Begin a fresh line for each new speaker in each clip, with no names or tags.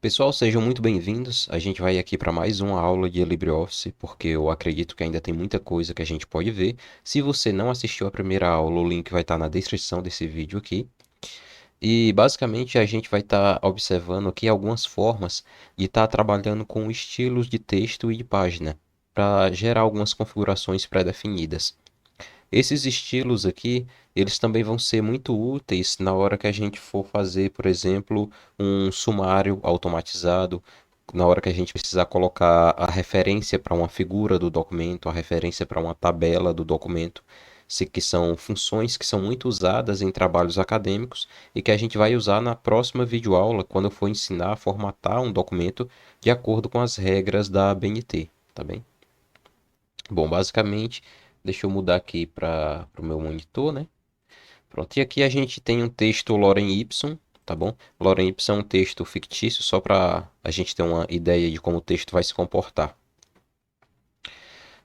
Pessoal, sejam muito bem-vindos. A gente vai aqui para mais uma aula de LibreOffice, porque eu acredito que ainda tem muita coisa que a gente pode ver. Se você não assistiu a primeira aula, o link vai estar na descrição desse vídeo aqui. E basicamente a gente vai estar observando aqui algumas formas de estar trabalhando com estilos de texto e de página, para gerar algumas configurações pré-definidas. Esses estilos aqui, eles também vão ser muito úteis na hora que a gente for fazer, por exemplo, um sumário automatizado, na hora que a gente precisar colocar a referência para uma figura do documento, a referência para uma tabela do documento, que são funções que são muito usadas em trabalhos acadêmicos e que a gente vai usar na próxima videoaula, quando eu for ensinar a formatar um documento de acordo com as regras da ABNT, tá bem? Bom, basicamente, deixa eu mudar aqui para o meu monitor, né? Pronto, e aqui a gente tem um texto Lorem Ipsum, tá bom? Lorem Ipsum é um texto fictício, só para a gente ter uma ideia de como o texto vai se comportar.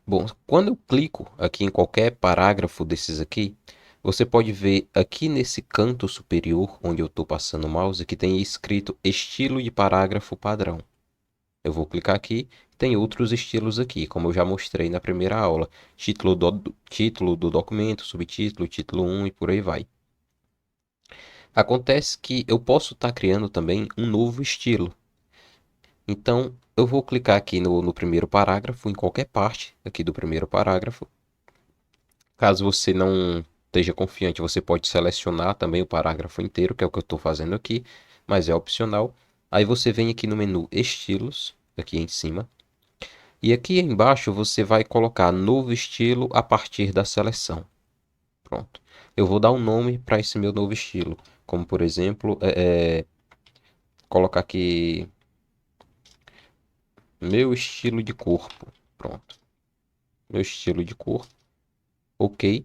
Bom, quando eu clico aqui em qualquer parágrafo desses aqui, você pode ver aqui nesse canto superior, onde eu estou passando o mouse, que tem escrito estilo de parágrafo padrão. Eu vou clicar aqui, tem outros estilos aqui, como eu já mostrei na primeira aula. Título do documento, subtítulo, título 1 e por aí vai. Acontece que eu posso estar criando também um novo estilo. Então, eu vou clicar aqui no primeiro parágrafo, em qualquer parte aqui do primeiro parágrafo. Caso você não esteja confiante, você pode selecionar também o parágrafo inteiro, que é o que eu estou fazendo aqui, mas é opcional. Aí você vem aqui no menu Estilos, aqui em cima. E aqui embaixo você vai colocar novo estilo a partir da seleção. Pronto. Eu vou dar um nome para esse meu novo estilo. Como por exemplo, colocar aqui meu estilo de corpo. Pronto. Meu estilo de corpo. Ok.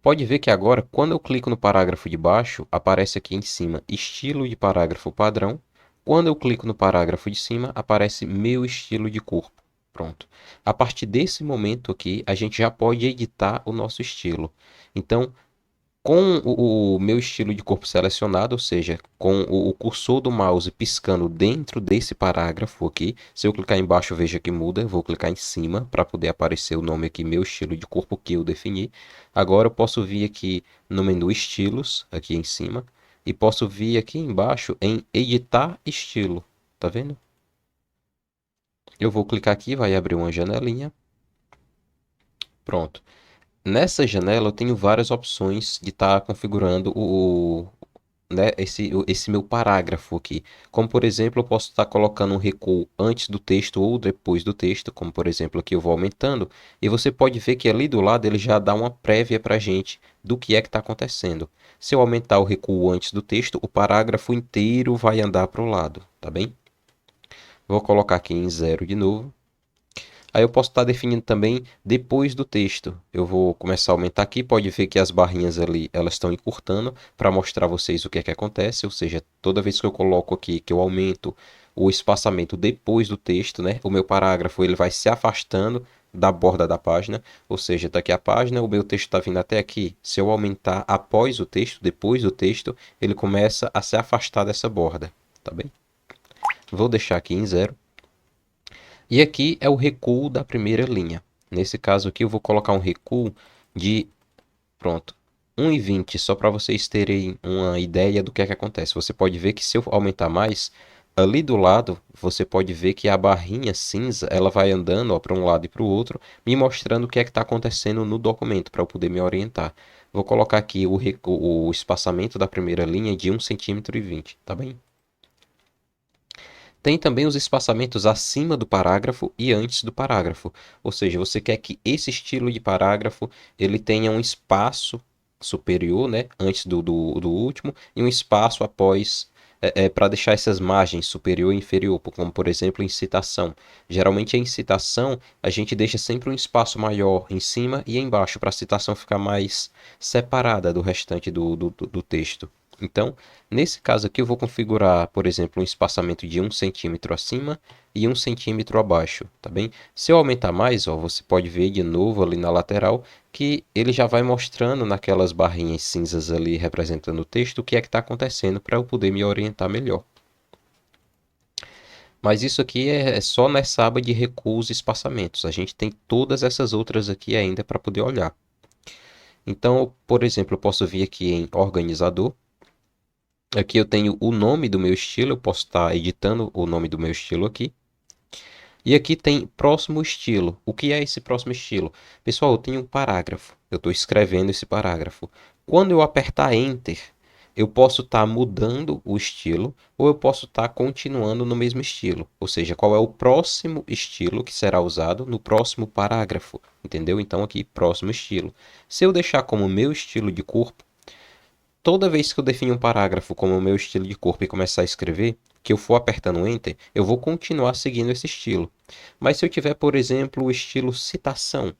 Pode ver que agora, quando eu clico no parágrafo de baixo, aparece aqui em cima estilo de parágrafo padrão. Quando eu clico no parágrafo de cima, aparece meu estilo de corpo. Pronto. A partir desse momento aqui, a gente já pode editar o nosso estilo. Então, com o meu estilo de corpo selecionado, ou seja, com o cursor do mouse piscando dentro desse parágrafo aqui, se eu clicar embaixo, veja que muda, vou clicar em cima para poder aparecer o nome aqui, meu estilo de corpo que eu defini. Agora eu posso vir aqui no menu estilos, aqui em cima, e posso vir aqui embaixo em editar estilo, tá vendo? Eu vou clicar aqui, vai abrir uma janelinha, pronto. Nessa janela eu tenho várias opções de estar configurando né, esse meu parágrafo aqui. Como, por exemplo, eu posso estar colocando um recuo antes do texto ou depois do texto, como, por exemplo, aqui eu vou aumentando, e você pode ver que ali do lado ele já dá uma prévia para a gente do que é que está acontecendo. Se eu aumentar o recuo antes do texto, o parágrafo inteiro vai andar para o lado, tá bem? Vou colocar aqui em zero de novo. Aí eu posso estar definindo também depois do texto. Eu vou começar a aumentar aqui, pode ver que as barrinhas ali, elas estão encurtando para mostrar a vocês o que é que acontece, ou seja, toda vez que eu coloco aqui, que eu aumento o espaçamento depois do texto, né, o meu parágrafo ele vai se afastando da borda da página, ou seja, está aqui a página, o meu texto está vindo até aqui. Se eu aumentar após o texto, depois do texto, ele começa a se afastar dessa borda, tá bem? Vou deixar aqui em zero. E aqui é o recuo da primeira linha. Nesse caso aqui eu vou colocar um recuo de, pronto, 1,20, só para vocês terem uma ideia do que é que acontece. Você pode ver que se eu aumentar mais, ali do lado, você pode ver que a barrinha cinza, ela vai andando para um lado e para o outro, me mostrando o que é que está acontecendo no documento, para eu poder me orientar. Vou colocar aqui o espaçamento da primeira linha de 1,20 cm, tá bem? Tem também os espaçamentos acima do parágrafo e antes do parágrafo. Ou seja, você quer que esse estilo de parágrafo ele tenha um espaço superior, né, antes do último, e um espaço após, para deixar essas margens superior e inferior, como por exemplo em citação. Geralmente em citação a gente deixa sempre um espaço maior em cima e embaixo, para a citação ficar mais separada do restante do texto. Então, nesse caso aqui, eu vou configurar, por exemplo, um espaçamento de 1 cm acima e 1 cm abaixo, tá bem? Se eu aumentar mais, ó, você pode ver de novo ali na lateral que ele já vai mostrando naquelas barrinhas cinzas ali representando o texto o que é que está acontecendo para eu poder me orientar melhor. Mas isso aqui é só nessa aba de recuos e espaçamentos. A gente tem todas essas outras aqui ainda para poder olhar. Então, por exemplo, eu posso vir aqui em organizador. Aqui eu tenho o nome do meu estilo, eu posso estar editando o nome do meu estilo aqui. E aqui tem próximo estilo. O que é esse próximo estilo? Pessoal, eu tenho um parágrafo. Eu estou escrevendo esse parágrafo. Quando eu apertar Enter, eu posso estar mudando o estilo ou eu posso estar continuando no mesmo estilo. Ou seja, qual é o próximo estilo que será usado no próximo parágrafo. Entendeu? Então aqui, próximo estilo. Se eu deixar como meu estilo de corpo, toda vez que eu definir um parágrafo como o meu estilo de corpo e começar a escrever, que eu for apertando Enter, eu vou continuar seguindo esse estilo. Mas se eu tiver, por exemplo, o estilo citação,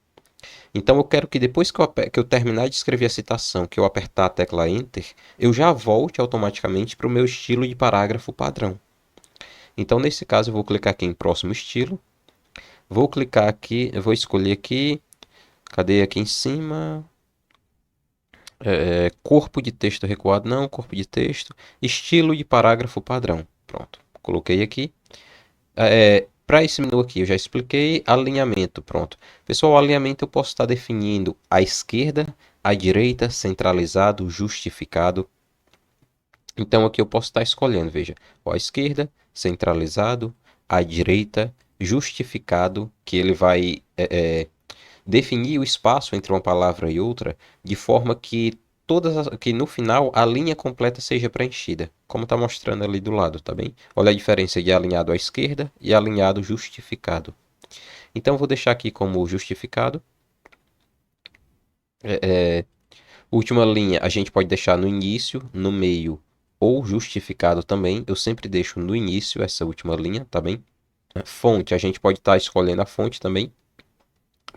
então eu quero que depois que eu terminar de escrever a citação, que eu apertar a tecla Enter, eu já volte automaticamente para o meu estilo de parágrafo padrão. Então, nesse caso, eu vou clicar aqui em próximo estilo, vou clicar aqui, eu vou escolher aqui, cadê aqui em cima? Corpo de texto recuado, não, corpo de texto, estilo de parágrafo padrão. Pronto, coloquei aqui. Para esse menu aqui, eu já expliquei. Alinhamento, pronto. Pessoal, o alinhamento eu posso estar definindo à esquerda, à direita, centralizado, justificado. Então aqui eu posso estar escolhendo, veja, à esquerda, centralizado, à direita, justificado, que ele vai definir o espaço entre uma palavra e outra de forma que que no final a linha completa seja preenchida, como está mostrando ali do lado, tá bem? Olha a diferença de alinhado à esquerda e alinhado justificado. Então vou deixar aqui como justificado. Última linha a gente pode deixar no início, no meio ou justificado também. Eu sempre deixo no início essa última linha, tá bem? Fonte, a gente pode estar escolhendo a fonte também.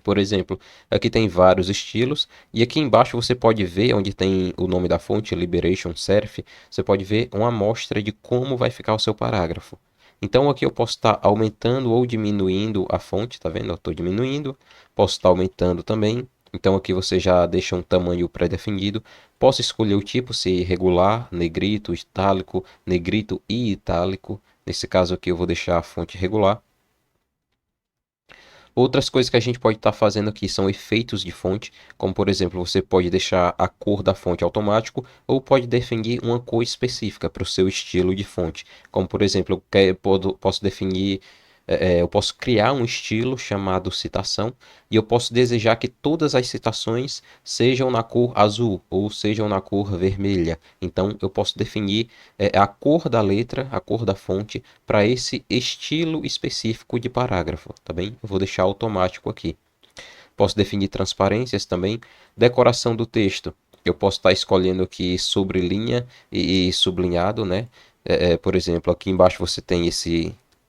Por exemplo, aqui tem vários estilos e aqui embaixo você pode ver onde tem o nome da fonte, Liberation Serif, você pode ver uma amostra de como vai ficar o seu parágrafo. Então aqui eu posso estar aumentando ou diminuindo a fonte, tá vendo? Eu estou diminuindo, posso estar aumentando também. Então aqui você já deixa um tamanho pré-definido. Posso escolher o tipo, se regular, negrito, itálico, negrito e itálico. Nesse caso aqui eu vou deixar a fonte regular. Outras coisas que a gente pode estar fazendo aqui são efeitos de fonte, como por exemplo, você pode deixar a cor da fonte automático ou pode definir uma cor específica para o seu estilo de fonte. Como por exemplo, posso definir, eu posso criar um estilo chamado citação e eu posso desejar que todas as citações sejam na cor azul ou sejam na cor vermelha. Então eu posso definir a cor da letra, a cor da fonte para esse estilo específico de parágrafo, tá bem? Eu vou deixar automático aqui. Posso definir transparências também. Decoração do texto. Eu posso estar escolhendo aqui sobre linha e sublinhado, né? Por exemplo, aqui embaixo você tem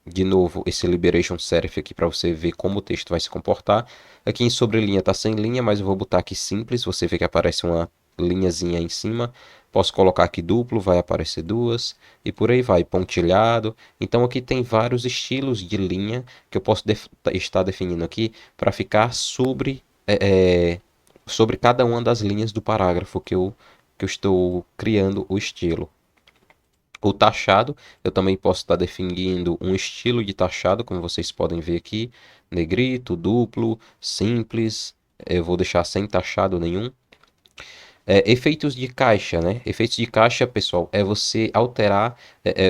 de novo, esse Liberation Serif aqui para você ver como o texto vai se comportar. Aqui em sobre linha está sem linha, mas eu vou botar aqui simples. Você vê que aparece uma linhazinha em cima. Posso colocar aqui duplo, vai aparecer duas. E por aí vai, pontilhado. Então aqui tem vários estilos de linha que eu posso estar definindo aqui para ficar sobre cada uma das linhas do parágrafo que eu estou criando o estilo. O taxado, eu também posso estar definindo um estilo de taxado, como vocês podem ver aqui, negrito, duplo, simples, eu vou deixar sem taxado nenhum. Efeitos de caixa, né? Efeitos de caixa, pessoal, é você alterar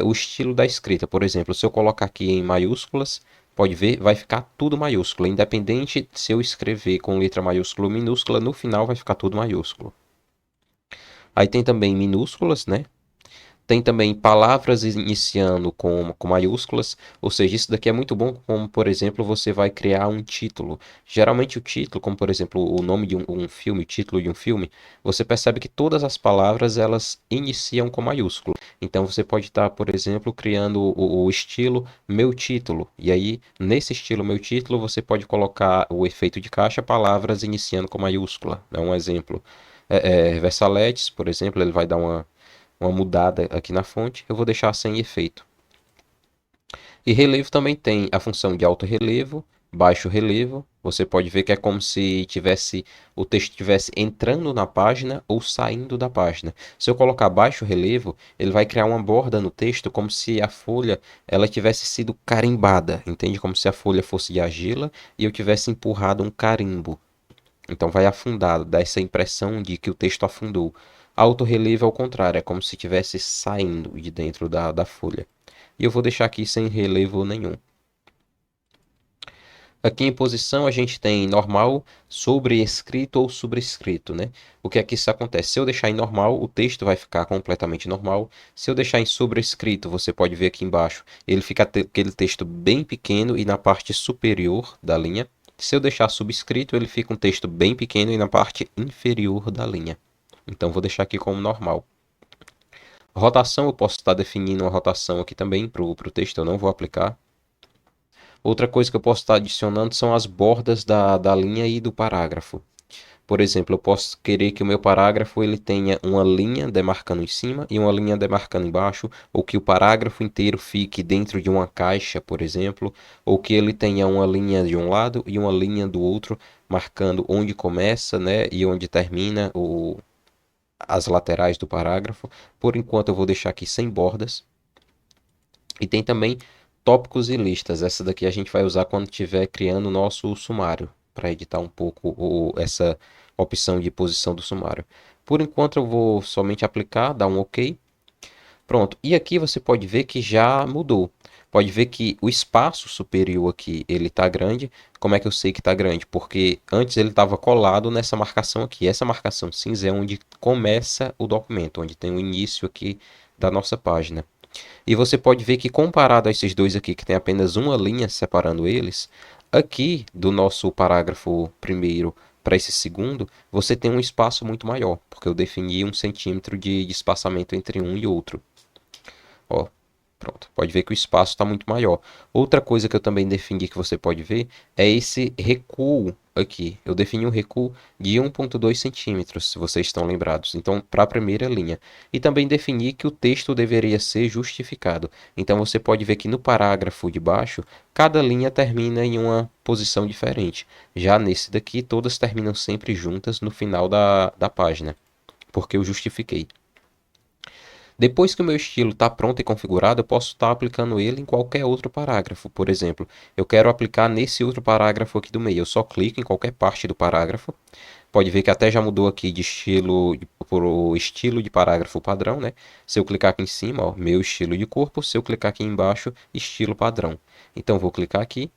o estilo da escrita. Por exemplo, se eu colocar aqui em maiúsculas, pode ver, vai ficar tudo maiúsculo. Independente se eu escrever com letra maiúscula ou minúscula, no final vai ficar tudo maiúsculo. Aí tem também minúsculas, né? Tem também palavras iniciando com maiúsculas, ou seja, isso daqui é muito bom, como por exemplo, você vai criar um título. Geralmente o título, como por exemplo o nome de um filme, título de um filme, você percebe que todas as palavras elas iniciam com maiúsculo. Então você pode estar, por exemplo, criando o estilo meu título. E aí, nesse estilo meu título, você pode colocar o efeito de caixa, palavras iniciando com maiúscula. É um exemplo. Versalettes, por exemplo, ele vai dar uma mudada aqui na fonte, eu vou deixar sem efeito. E relevo também tem a função de alto relevo, baixo relevo, Você pode ver que é como se o texto estivesse entrando na página ou saindo da página. Se eu colocar baixo relevo, ele vai criar uma borda no texto como se a folha ela tivesse sido carimbada, entende? Como se a folha fosse de argila e eu tivesse empurrado um carimbo. Então vai afundar, dá essa impressão de que o texto afundou. Alto relevo é o contrário, é como se estivesse saindo de dentro da folha. E eu vou deixar aqui sem relevo nenhum. Aqui em posição a gente tem normal, sobrescrito ou subscrito, né? O que é que isso acontece? Se eu deixar em normal, o texto vai ficar completamente normal. Se eu deixar em sobrescrito, você pode ver aqui embaixo, ele fica aquele texto bem pequeno e na parte superior da linha. Se eu deixar subscrito, ele fica um texto bem pequeno e na parte inferior da linha. Então vou deixar aqui como normal. Rotação, eu posso estar definindo uma rotação aqui também para o texto, eu não vou aplicar. Outra coisa que eu posso estar adicionando são as bordas da linha e do parágrafo. Por exemplo, eu posso querer que o meu parágrafo ele tenha uma linha demarcando em cima e uma linha demarcando embaixo, ou que o parágrafo inteiro fique dentro de uma caixa, por exemplo, ou que ele tenha uma linha de um lado e uma linha do outro, marcando onde começa, né, e onde termina as laterais do parágrafo. Por enquanto eu vou deixar aqui sem bordas. E tem também tópicos e listas. Essa daqui a gente vai usar quando estiver criando o nosso sumário, para editar um pouco essa opção de posição do sumário. Por enquanto eu vou somente aplicar, dar um OK. Pronto. E aqui você pode ver que já mudou. Pode ver que o espaço superior aqui, ele está grande. Como é que eu sei que está grande? Porque antes ele estava colado nessa marcação aqui. Essa marcação cinza é onde começa o documento, onde tem o início aqui da nossa página. E você pode ver que comparado a esses dois aqui, que tem apenas uma linha separando eles, aqui do nosso parágrafo primeiro para esse segundo, você tem um espaço muito maior, porque eu defini 1 centímetro de espaçamento entre um e outro. Ó, pronto, pode ver que o espaço está muito maior. Outra coisa que eu também defini que você pode ver é esse recuo aqui. Eu defini um recuo de 1,2 centímetros, se vocês estão lembrados. Então, para a primeira linha. E também defini que o texto deveria ser justificado. Então, você pode ver que no parágrafo de baixo, cada linha termina em uma posição diferente. Já nesse daqui, todas terminam sempre juntas no final da página, porque eu justifiquei. Depois que o meu estilo está pronto e configurado, eu posso estar aplicando ele em qualquer outro parágrafo. Por exemplo, eu quero aplicar nesse outro parágrafo aqui do meio. Eu só clico em qualquer parte do parágrafo. Pode ver que até já mudou aqui de estilo para o estilo de parágrafo padrão, né? Se eu clicar aqui em cima, ó, meu estilo de corpo. Se eu clicar aqui embaixo, estilo padrão. Então, vou clicar aqui.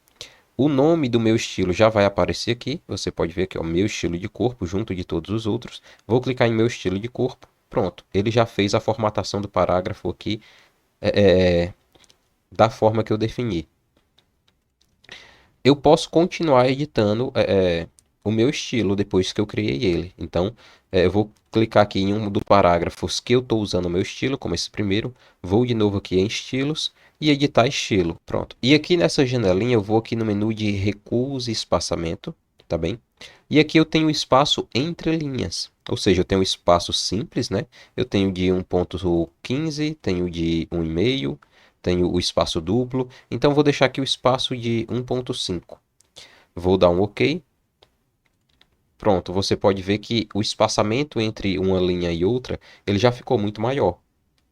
O nome do meu estilo já vai aparecer aqui. Você pode ver aqui, ó, meu estilo de corpo junto de todos os outros. Vou clicar em meu estilo de corpo. Pronto, ele já fez a formatação do parágrafo aqui da forma que eu defini. Eu posso continuar editando o meu estilo depois que eu criei ele. Então, eu vou clicar aqui em um dos parágrafos que eu estou usando o meu estilo, como esse primeiro. Vou de novo aqui em estilos e editar estilo. Pronto. E aqui nessa janelinha eu vou aqui no menu de recuos e espaçamento, tá bem? E aqui eu tenho espaço entre linhas. Ou seja, eu tenho espaço simples, né? Eu tenho de 1,15, tenho de 1,5, tenho o espaço duplo. Então, vou deixar aqui o espaço de 1,5. Vou dar um OK. Pronto, você pode ver que o espaçamento entre uma linha e outra, ele já ficou muito maior.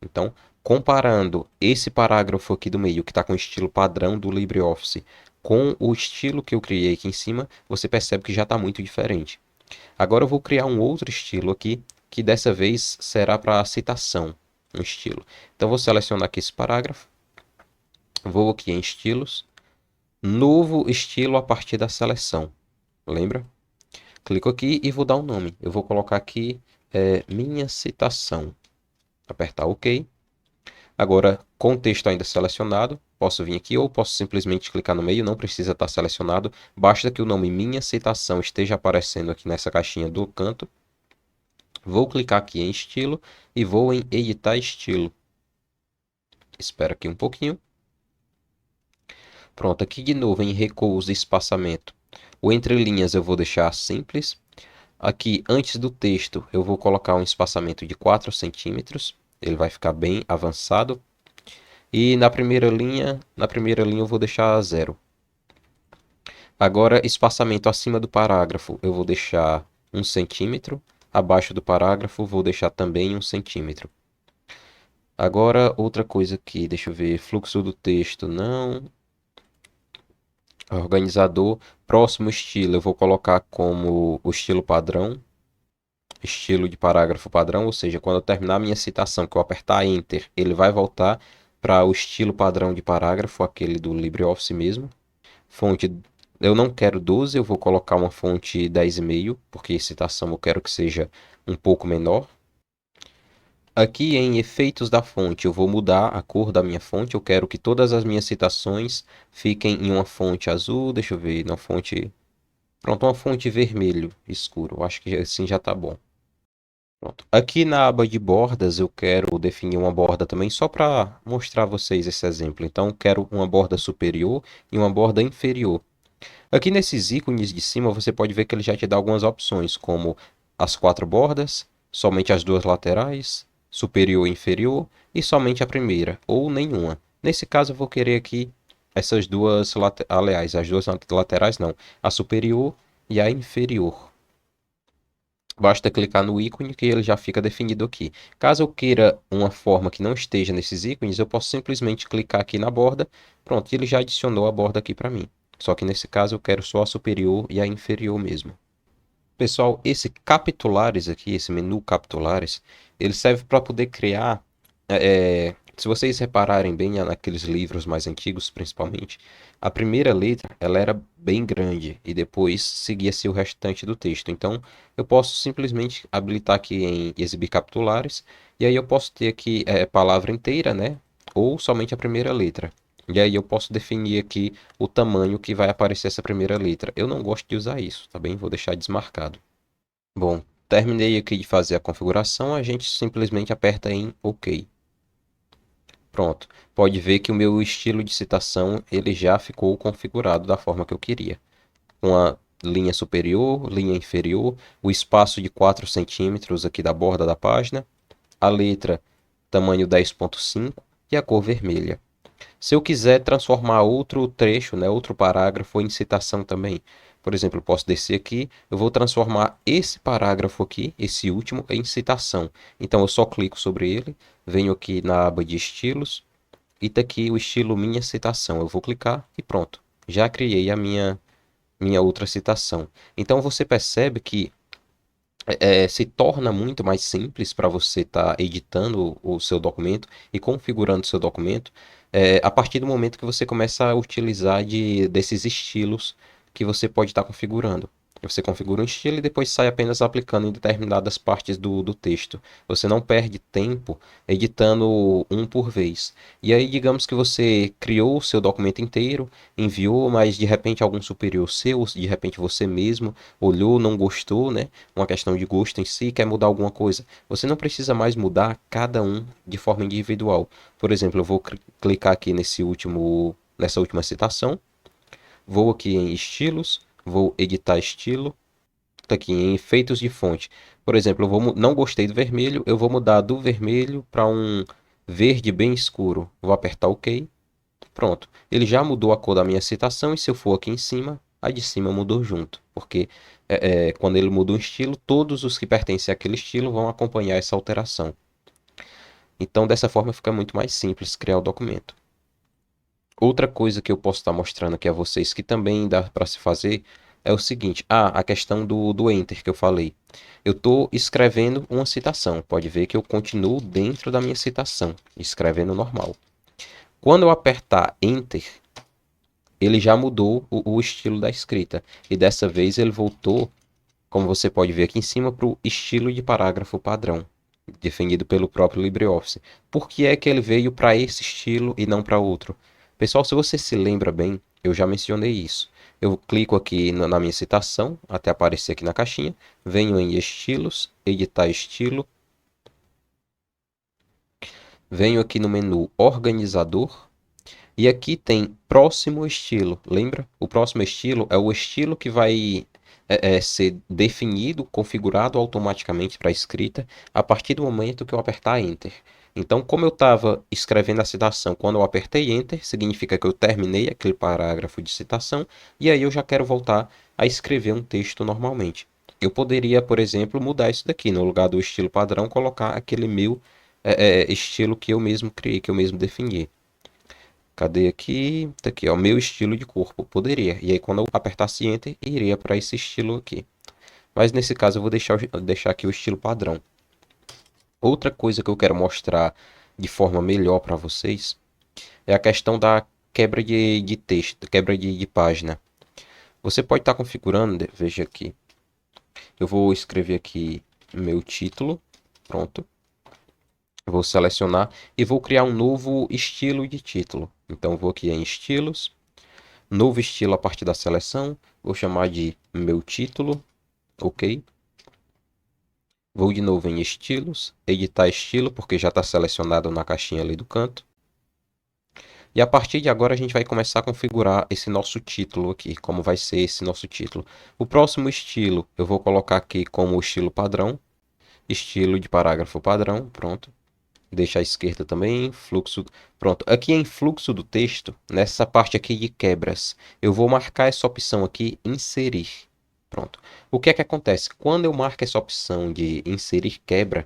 Então, comparando esse parágrafo aqui do meio, que está com o estilo padrão do LibreOffice, com o estilo que eu criei aqui em cima, você percebe que já está muito diferente. Agora eu vou criar um outro estilo aqui, que dessa vez será para citação, um estilo. Então, vou selecionar aqui esse parágrafo, vou aqui em estilos, novo estilo a partir da seleção, lembra? Clico aqui e vou dar um nome. Eu vou colocar aqui minha citação. Apertar OK. Agora, com o texto ainda selecionado, posso vir aqui ou posso simplesmente clicar no meio, não precisa estar selecionado. Basta que o nome minha citação esteja aparecendo aqui nessa caixinha do canto. Vou clicar aqui em estilo e vou em editar estilo. Espera aqui um pouquinho. Pronto, aqui de novo em recuos e espaçamento. O entre linhas eu vou deixar simples. Aqui, antes do texto, eu vou colocar um espaçamento de 4 centímetros. Ele vai ficar bem avançado. E na primeira linha eu vou deixar 0. Agora, espaçamento acima do parágrafo, eu vou deixar 1 cm. Abaixo do parágrafo, vou deixar também 1 cm. Agora, outra coisa aqui, deixa eu ver, fluxo do texto, não. Organizador, próximo estilo, eu vou colocar como o estilo padrão, estilo de parágrafo padrão, ou seja, quando eu terminar a minha citação, que eu apertar Enter, ele vai voltar para o estilo padrão de parágrafo, aquele do LibreOffice mesmo. Fonte, eu não quero 12, eu vou colocar uma fonte 10,5, porque citação eu quero que seja um pouco menor. Aqui em efeitos da fonte, eu vou mudar a cor da minha fonte. Eu quero que todas as minhas citações fiquem em uma fonte azul. Deixa eu ver, uma fonte. Pronto, uma fonte vermelho escuro. Eu acho que assim já tá bom. Pronto. Aqui na aba de bordas, eu quero definir uma borda também, só para mostrar a vocês esse exemplo. Então, eu quero uma borda superior e uma borda inferior. Aqui nesses ícones de cima, você pode ver que ele já te dá algumas opções, como as 4 bordas, somente as 2 laterais, superior e inferior, e somente a primeira, ou nenhuma. Nesse caso, eu vou querer aqui essas duas, aliás, as 2 laterais não, a superior e a inferior. Basta clicar no ícone que ele já fica definido aqui. Caso eu queira uma forma que não esteja nesses ícones, eu posso simplesmente clicar aqui na borda. Pronto, ele já adicionou a borda aqui para mim. Só que nesse caso eu quero só a superior e a inferior mesmo. Pessoal, esse capitulares aqui, esse menu capitulares, ele serve para poder criar. Se vocês repararem bem naqueles livros mais antigos, principalmente, a primeira letra ela era bem grande e depois seguia-se o restante do texto. Então, eu posso simplesmente habilitar aqui em exibir capitulares e aí eu posso ter aqui palavra inteira, né? Ou somente a primeira letra. E aí eu posso definir aqui o tamanho que vai aparecer essa primeira letra. Eu não gosto de usar isso, tá bem? Vou deixar desmarcado. Bom, terminei aqui de fazer a configuração, a gente simplesmente aperta em OK. Pronto. Pode ver que o meu estilo de citação ele já ficou configurado da forma que eu queria. Uma linha superior, linha inferior, o espaço de 4 centímetros aqui da borda da página, a letra tamanho 10,5 e a cor vermelha. Se eu quiser transformar outro trecho, né, outro parágrafo em citação também, por exemplo, eu posso descer aqui, eu vou transformar esse parágrafo aqui, esse último, em citação. Então eu só clico sobre ele, venho aqui na aba de estilos e tá aqui o estilo minha citação. Eu vou clicar e pronto, já criei a minha outra citação. Então você percebe que se torna muito mais simples para você estar editando o seu documento e configurando o seu documento a partir do momento que você começa a utilizar desses estilos que você pode estar configurando. Você configura um estilo e depois sai apenas aplicando em determinadas partes do texto. Você não perde tempo editando um por vez. E aí, digamos que você criou o seu documento inteiro, enviou, mas de repente algum superior seu, de repente você mesmo olhou, não gostou, né? Uma questão de gosto em si, quer mudar alguma coisa. Você não precisa mais mudar cada um de forma individual. Por exemplo, eu vou clicar aqui nessa última citação, vou aqui em estilos, vou editar estilo, tá aqui em efeitos de fonte. Por exemplo, não gostei do vermelho, eu vou mudar do vermelho para um verde bem escuro. Vou apertar OK. Pronto, ele já mudou a cor da minha citação e se eu for aqui em cima, a de cima mudou junto, porque quando ele muda um estilo, todos os que pertencem àquele estilo vão acompanhar essa alteração. Então, dessa forma, fica muito mais simples criar o documento. Outra coisa que eu posso estar mostrando aqui a vocês que também dá para se fazer é o seguinte, a questão do Enter que eu falei. Eu estou escrevendo uma citação, pode ver que eu continuo dentro da minha citação, escrevendo normal. Quando eu apertar Enter, ele já mudou o estilo da escrita. E dessa vez ele voltou, como você pode ver aqui em cima, para o estilo de parágrafo padrão, definido pelo próprio LibreOffice. Por que é que ele veio para esse estilo e não para outro? Pessoal, se você se lembra bem, eu já mencionei isso. Eu clico aqui na minha citação, até aparecer aqui na caixinha, venho em estilos, editar estilo, venho aqui no menu organizador, e aqui tem próximo estilo, lembra? O próximo estilo é o estilo que vai ser definido, configurado automaticamente para a escrita a partir do momento que eu apertar Enter. Então, como eu estava escrevendo a citação quando eu apertei Enter, significa que eu terminei aquele parágrafo de citação, e aí eu já quero voltar a escrever um texto normalmente. Eu poderia, por exemplo, mudar isso daqui, no lugar do estilo padrão, colocar aquele meu estilo que eu mesmo criei, que eu mesmo defini. Cadê aqui? Tá aqui, ó, meu estilo de corpo. Poderia. E aí, quando eu apertasse Enter, iria para esse estilo aqui. Mas nesse caso, eu vou deixar aqui o estilo padrão. Outra coisa que eu quero mostrar de forma melhor para vocês é a questão da quebra de texto, quebra de página. Você pode estar configurando, veja aqui. Eu vou escrever aqui meu título, pronto. Vou selecionar e vou criar um novo estilo de título. Então vou aqui em estilos, novo estilo a partir da seleção, vou chamar de meu título, ok. Vou de novo em estilos, editar estilo, porque já está selecionado na caixinha ali do canto. E a partir de agora a gente vai começar a configurar esse nosso título aqui, como vai ser esse nosso título. O próximo estilo eu vou colocar aqui como estilo padrão, estilo de parágrafo padrão, pronto. Deixa à esquerda também, fluxo, pronto. Aqui em fluxo do texto, nessa parte aqui de quebras, eu vou marcar essa opção aqui, inserir. Pronto. O que é que acontece? Quando eu marco essa opção de inserir quebra,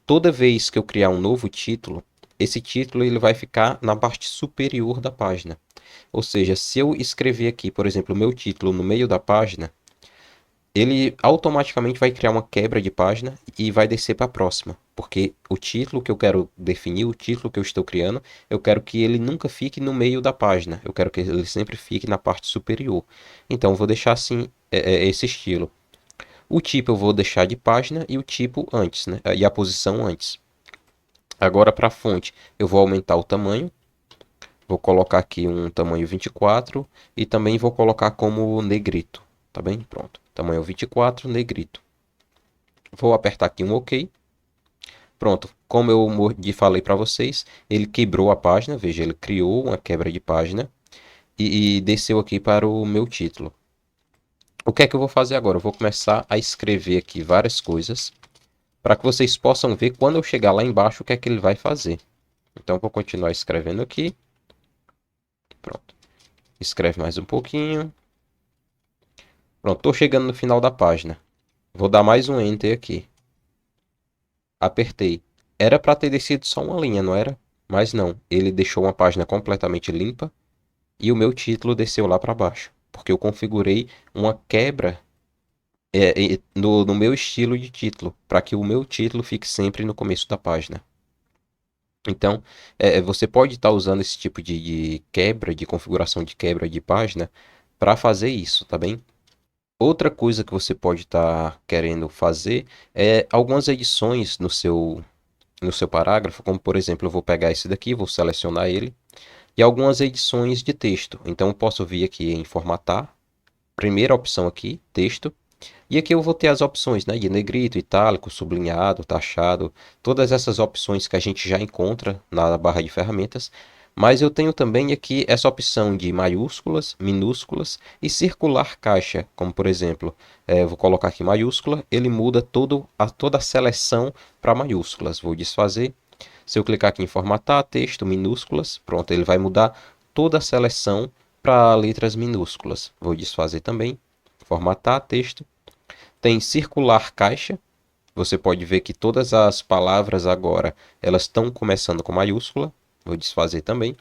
toda vez que eu criar um novo título, esse título ele vai ficar na parte superior da página. Ou seja, se eu escrever aqui, por exemplo, o meu título no meio da página, ele automaticamente vai criar uma quebra de página e vai descer para a próxima. Porque o título que eu quero definir, o título que eu estou criando, eu quero que ele nunca fique no meio da página. Eu quero que ele sempre fique na parte superior. Então, eu vou deixar assim, esse estilo. O tipo eu vou deixar de página e o tipo antes, né? E a posição antes. Agora para a fonte, eu vou aumentar o tamanho. Vou colocar aqui um tamanho 24 e também vou colocar como negrito, tá bem? Pronto. Tamanho 24, negrito. Vou apertar aqui um OK. Pronto. Como eu falei para vocês, ele quebrou a página. Veja, ele criou uma quebra de página e desceu aqui para o meu título. O que é que eu vou fazer agora? Eu vou começar a escrever aqui várias coisas para que vocês possam ver quando eu chegar lá embaixo o que é que ele vai fazer. Então, vou continuar escrevendo aqui. Pronto. Escreve mais um pouquinho. Pronto, estou chegando no final da página. Vou dar mais um Enter aqui. Apertei. Era para ter descido só uma linha, não era? Mas não, ele deixou uma página completamente limpa e o meu título desceu lá para baixo. Porque eu configurei uma quebra no meu estilo de título, para que o meu título fique sempre no começo da página. Então, você pode estar usando esse tipo de quebra, de configuração de quebra de página, para fazer isso, tá bem? Outra coisa que você pode estar querendo fazer é algumas edições no seu parágrafo, como por exemplo, eu vou pegar esse daqui, vou selecionar ele, e algumas edições de texto. Então, eu posso vir aqui em formatar, primeira opção aqui, texto, e aqui eu vou ter as opções, né, de negrito, itálico, sublinhado, taxado, todas essas opções que a gente já encontra na barra de ferramentas. Mas eu tenho também aqui essa opção de maiúsculas, minúsculas e circular caixa, como por exemplo, eu vou colocar aqui maiúscula, ele muda toda a seleção para maiúsculas. Vou desfazer. Se eu clicar aqui em formatar, texto, minúsculas, pronto, ele vai mudar toda a seleção para letras minúsculas. Vou desfazer também, formatar, texto. Tem circular caixa. Você pode ver que todas as palavras agora, elas estão começando com maiúscula. Vou desfazer também.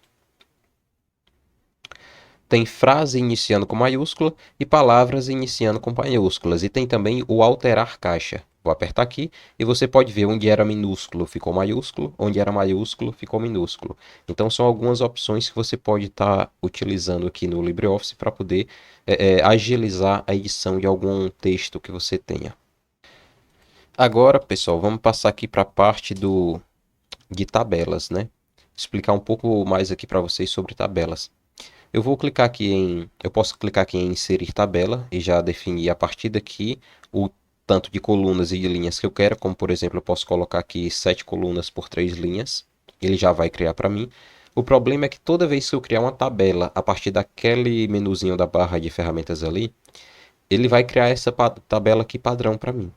Tem frase iniciando com maiúscula e palavras iniciando com maiúsculas. E tem também o alterar caixa. Vou apertar aqui e você pode ver onde era minúsculo ficou maiúsculo, onde era maiúsculo ficou minúsculo. Então são algumas opções que você pode estar utilizando aqui no LibreOffice para poder agilizar a edição de algum texto que você tenha. Agora, pessoal, vamos passar aqui para a parte de tabelas, né? Explicar um pouco mais aqui para vocês sobre tabelas. Eu posso clicar aqui em inserir tabela e já definir a partir daqui o tanto de colunas e de linhas que eu quero, como por exemplo, eu posso colocar aqui 7 colunas por 3 linhas. Ele já vai criar para mim. O problema é que toda vez que eu criar uma tabela a partir daquele menuzinho da barra de ferramentas ali, ele vai criar essa tabela aqui padrão para mim.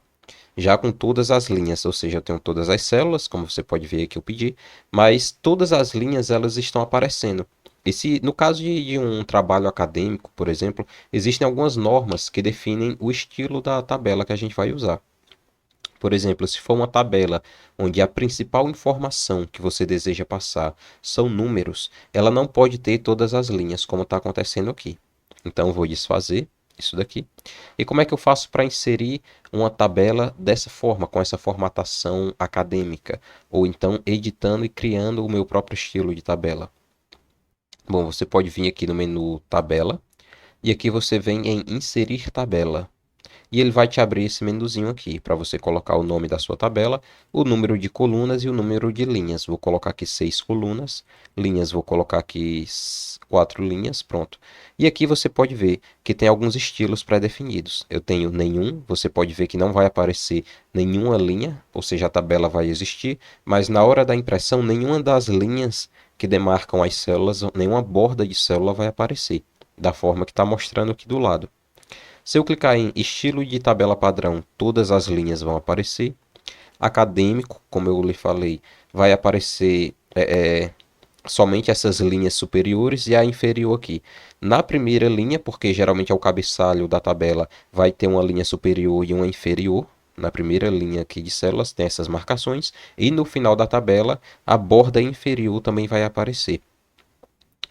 já com todas as linhas, ou seja, eu tenho todas as células, como você pode ver aqui eu pedi, mas todas as linhas elas estão aparecendo. E se no caso de um trabalho acadêmico, por exemplo, existem algumas normas que definem o estilo da tabela que a gente vai usar. Por exemplo, se for uma tabela onde a principal informação que você deseja passar são números, ela não pode ter todas as linhas, como está acontecendo aqui. Então, eu vou desfazer isso daqui. E como é que eu faço para inserir uma tabela dessa forma, com essa formatação acadêmica? Ou então editando e criando o meu próprio estilo de tabela? Bom, você pode vir aqui no menu Tabela, e aqui você vem em Inserir Tabela. E ele vai te abrir esse menuzinho aqui para você colocar o nome da sua tabela, o número de colunas e o número de linhas. Vou colocar aqui 6 colunas, linhas vou colocar aqui 4 linhas, pronto. E aqui você pode ver que tem alguns estilos pré-definidos. Eu tenho nenhum, você pode ver que não vai aparecer nenhuma linha, ou seja, a tabela vai existir, mas na hora da impressão nenhuma das linhas que demarcam as células, nenhuma borda de célula vai aparecer, da forma que está mostrando aqui do lado. Se eu clicar em estilo de tabela padrão, todas as linhas vão aparecer. Acadêmico, como eu lhe falei, vai aparecer somente essas linhas superiores e a inferior aqui. Na primeira linha, porque geralmente é o cabeçalho da tabela, vai ter uma linha superior e uma inferior. Na primeira linha aqui de células tem essas marcações. E no final da tabela, a borda inferior também vai aparecer.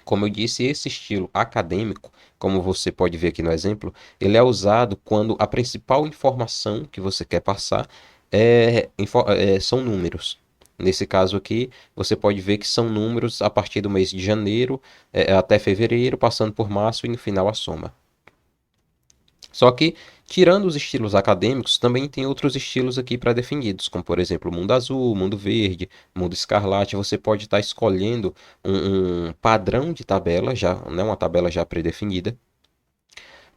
Como eu disse, esse estilo acadêmico, como você pode ver aqui no exemplo, ele é usado quando a principal informação que você quer passar são números. Nesse caso aqui, você pode ver que são números a partir do mês de janeiro até fevereiro, passando por março e no final a soma. Só que, tirando os estilos acadêmicos, também tem outros estilos aqui pré-definidos, como por exemplo mundo azul, mundo verde, mundo escarlate. Você pode estar escolhendo um padrão de tabela, já, né, uma tabela já pré-definida,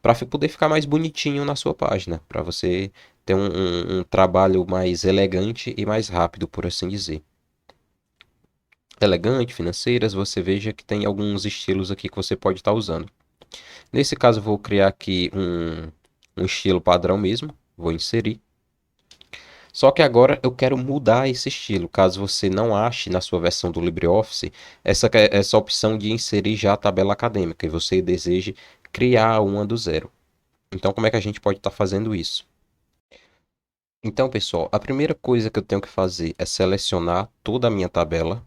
para poder ficar mais bonitinho na sua página, para você ter um trabalho mais elegante e mais rápido, por assim dizer. Elegante, financeiras, você veja que tem alguns estilos aqui que você pode estar usando. Nesse caso, eu vou criar aqui um estilo padrão mesmo. Vou inserir. Só que agora eu quero mudar esse estilo. Caso você não ache na sua versão do LibreOffice essa opção de inserir já a tabela acadêmica e você deseje criar uma do zero. Então, como é que a gente pode estar fazendo isso? Então, pessoal, a primeira coisa que eu tenho que fazer é selecionar toda a minha tabela.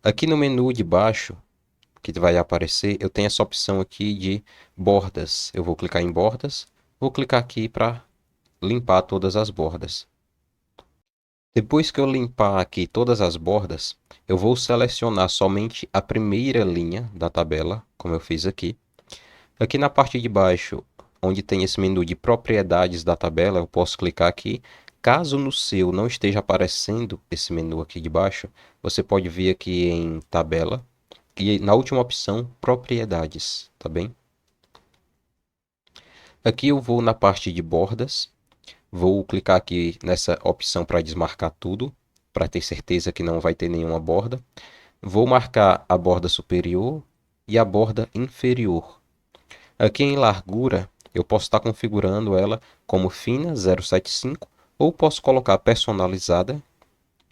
Aqui no menu de baixo, que vai aparecer, eu tenho essa opção aqui de bordas. Eu vou clicar em bordas, vou clicar aqui para limpar todas as bordas. Depois que eu limpar aqui todas as bordas, eu vou selecionar somente a primeira linha da tabela, como eu fiz aqui. Aqui na parte de baixo, onde tem esse menu de propriedades da tabela, eu posso clicar aqui. Caso no seu não esteja aparecendo esse menu aqui de baixo, você pode vir aqui em tabela e na última opção, propriedades, tá bem? Aqui eu vou na parte de bordas, vou clicar aqui nessa opção para desmarcar tudo, para ter certeza que não vai ter nenhuma borda. Vou marcar a borda superior e a borda inferior. Aqui em largura, eu posso estar configurando ela como fina 0,75 ou posso colocar personalizada.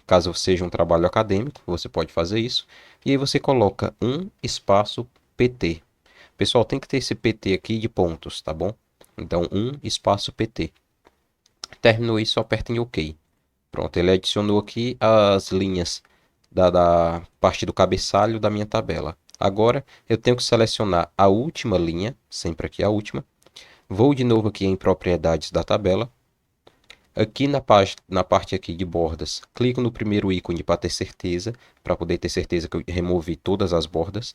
Caso seja um trabalho acadêmico, você pode fazer isso. E aí você coloca um espaço PT. Pessoal, tem que ter esse PT aqui de pontos, tá bom? Então, um espaço PT. Terminou isso, aperta em OK. Pronto, ele adicionou aqui as linhas da parte do cabeçalho da minha tabela. Agora, eu tenho que selecionar a última linha, sempre aqui a última. Vou de novo aqui em propriedades da tabela. Aqui na parte aqui de bordas, clico no primeiro ícone para ter certeza, para poder ter certeza que eu removi todas as bordas.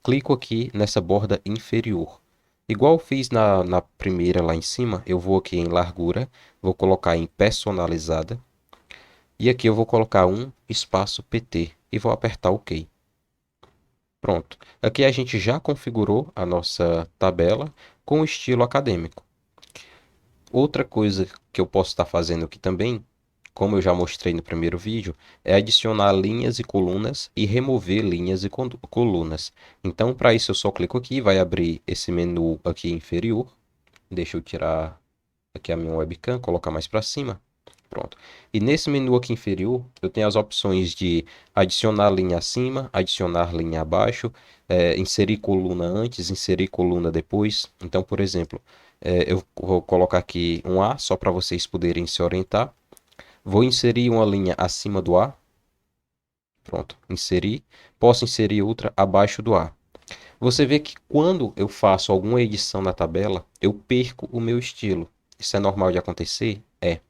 Clico aqui nessa borda inferior. Igual eu fiz na primeira lá em cima, eu vou aqui em largura, vou colocar em personalizada. E aqui eu vou colocar um espaço PT e vou apertar OK. Pronto. Aqui a gente já configurou a nossa tabela com o estilo acadêmico. Outra coisa que eu posso estar fazendo aqui também, como eu já mostrei no primeiro vídeo, é adicionar linhas e colunas e remover linhas e colunas. Então, para isso eu só clico aqui, vai abrir esse menu aqui inferior. Deixa eu tirar aqui a minha webcam, colocar mais para cima. Pronto. E nesse menu aqui inferior, eu tenho as opções de adicionar linha acima, adicionar linha abaixo, inserir coluna antes, inserir coluna depois. Então, por exemplo, eu vou colocar aqui um A, só para vocês poderem se orientar. Vou inserir uma linha acima do A. Pronto, inseri. Posso inserir outra abaixo do A. Você vê que quando eu faço alguma edição na tabela, eu perco o meu estilo. Isso é normal de acontecer? É.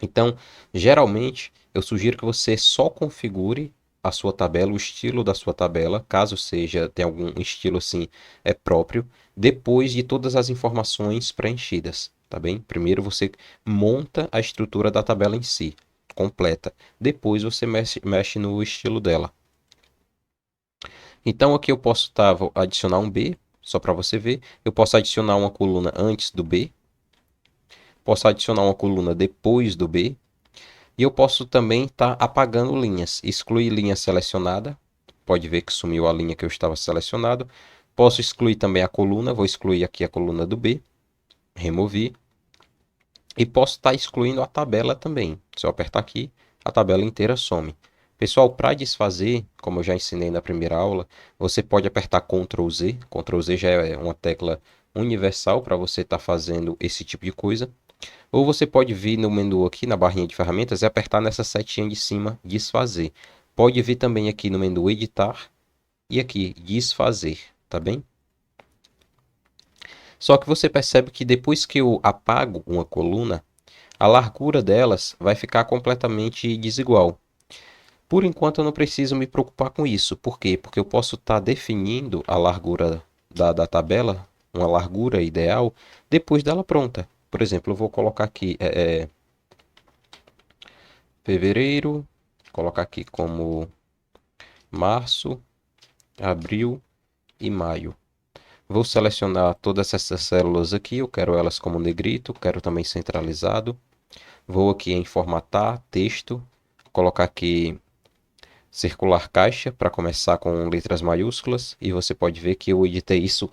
Então, geralmente, eu sugiro que você só configure a sua tabela, o estilo da sua tabela, caso seja, tem algum estilo assim, próprio, depois de todas as informações preenchidas, tá bem? Primeiro você monta a estrutura da tabela em si, completa. Depois você mexe no estilo dela. Então aqui eu posso vou adicionar um B, só para você ver. Eu posso adicionar uma coluna antes do B. Posso adicionar uma coluna depois do B. E eu posso também estar apagando linhas. Excluir linha selecionada. Pode ver que sumiu a linha que eu estava selecionado. Posso excluir também a coluna. Vou excluir aqui a coluna do B. Remover. E posso estar excluindo a tabela também. Se eu apertar aqui, a tabela inteira some. Pessoal, para desfazer, como eu já ensinei na primeira aula, você pode apertar Ctrl Z. Ctrl Z já é uma tecla universal para você estar fazendo esse tipo de coisa. Ou você pode vir no menu aqui na barrinha de ferramentas e apertar nessa setinha de cima, desfazer. Pode vir também aqui no menu editar e aqui desfazer, tá bem? Só que você percebe que depois que eu apago uma coluna, a largura delas vai ficar completamente desigual. Por enquanto eu não preciso me preocupar com isso. Por quê? Porque eu posso estar definindo a largura da tabela, uma largura ideal, depois dela pronta. Por exemplo, eu vou colocar aqui fevereiro, colocar aqui como março, abril e maio. Vou selecionar todas essas células aqui, eu quero elas como negrito, quero também centralizado. Vou aqui em formatar, texto, colocar aqui circular caixa para começar com letras maiúsculas e você pode ver que eu editei isso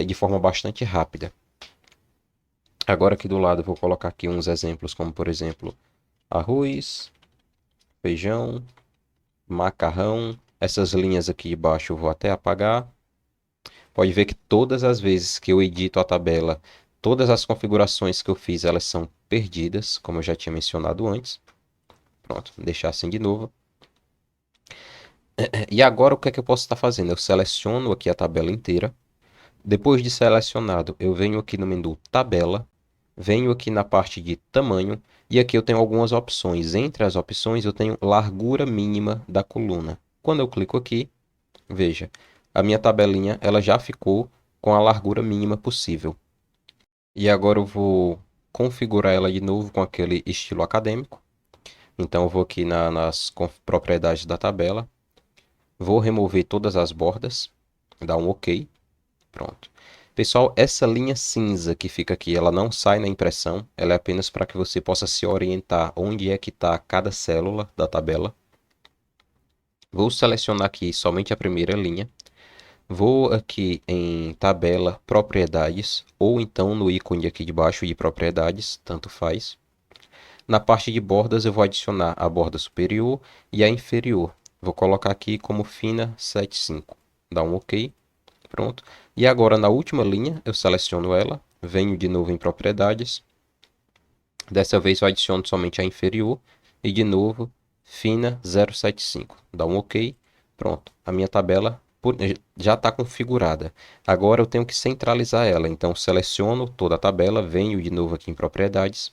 de forma bastante rápida. Agora aqui do lado eu vou colocar aqui uns exemplos como por exemplo arroz, feijão, macarrão. Essas linhas aqui de baixo eu vou até apagar. Pode ver que todas as vezes que eu edito a tabela, todas as configurações que eu fiz, elas são perdidas, como eu já tinha mencionado antes. Pronto, vou deixar assim de novo. E agora o que é que eu posso estar fazendo? Eu seleciono aqui a tabela inteira. Depois de selecionado, eu venho aqui no menu Tabela, venho aqui na parte de Tamanho, e aqui eu tenho algumas opções. Entre as opções, eu tenho Largura Mínima da coluna. Quando eu clico aqui, veja, a minha tabelinha ela já ficou com a largura mínima possível. E agora eu vou configurar ela de novo com aquele estilo acadêmico. Então eu vou aqui nas propriedades da tabela, vou remover todas as bordas, dar um OK. Pronto. Pessoal, essa linha cinza que fica aqui, ela não sai na impressão, ela é apenas para que você possa se orientar onde é que está cada célula da tabela. Vou selecionar aqui somente a primeira linha. Vou aqui em tabela propriedades, ou então no ícone aqui de baixo de propriedades, tanto faz. Na parte de bordas eu vou adicionar a borda superior e a inferior. Vou colocar aqui como fina 75. Dá um OK. Pronto. E agora na última linha eu seleciono ela, venho de novo em propriedades. Dessa vez eu adiciono somente a inferior e de novo fina 075. Dá um OK. Pronto. A minha tabela já está configurada. Agora eu tenho que centralizar ela. Então seleciono toda a tabela, venho de novo aqui em propriedades.